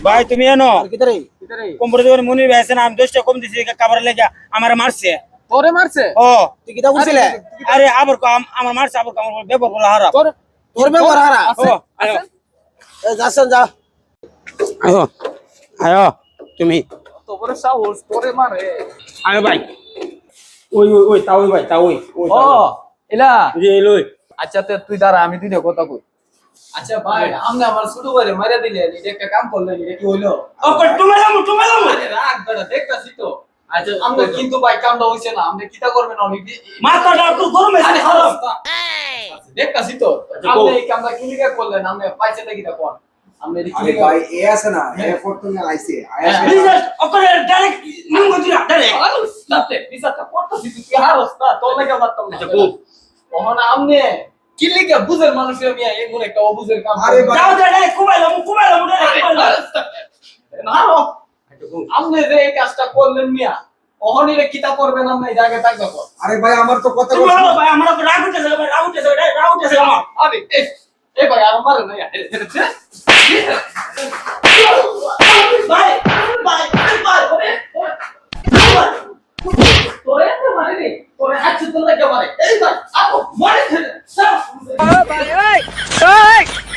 ভাই তুমি এনো কোম্পানি দোকানে মুনির ভাই আছে না, আমি 10 টাকা কম দিছি খাবার লেগে আমার মারছে। তোরে মারছে? ও তুই কিটা বুঝছিলে? আরে আবার কম আমার মারছে, আবার কম ব্যবহার করা হারাম। তোর ব্যবহার হারা। ও আয়ো এই যাচ্ছেন যা। আয়ো আয়ো তুমি তো বড় সাহস তোরে মারে। আয়ো ভাই। ওই ওই ওই তা ওই ভাই তা ওই ওই ও এলা যে লই। আচ্ছা তুই দাঁড়া, আমি দুইটা কথা কই। আচ্ছা ভাই, আমরা আমার ছোট ভাইরে মাইরা দিলে এটা একটা কাম করলে এটা কি হইলো? ও কই তুমি লামু আরে রাগ বেটা, দেখতাছি তো। আচ্ছা আমরা কিন্তু ভাই কামটা হইছে না, আমরা কিটা করবেন অনেক মাথাটা একটু গরম হইছে আরে হারাম। দেখতাছি তো। আপনি এই কামটা কি লিগা করলেন? আপনি পয়সাটা কিটা কোন? আপনি কি আরে লিগা? ভাই এ আছে না, এ ফটো লাইছে। প্লিজ ওকে ডাইরেক্ট নিম গদিরা ডাইরেক্ট। লাতে পিছাটা করতাছি, তুই কি হারস না? তোর লাগা মারতাম না। আচ্ছা খুব ওহন আমনে কি লিগা বুঝের মানুষের মিয়া এমন একটা অবুঝের কাম? আরে ভাই দাও দে ডাইরেক্ট কুবাইলাম ডাইরেক্ট। না আমনে যে এই কাজটা করলেন মিয়া, ওহন এর কিতা করবেন আপনি এই জায়গায় থাকবে কর। আরে ভাই আমার তো কথা তুমি বলছো। বলো ভাই আমার রাগ উঠেছে ভাই, রাগ উঠেছে আমার। আরে এই ভাই আর মারে না।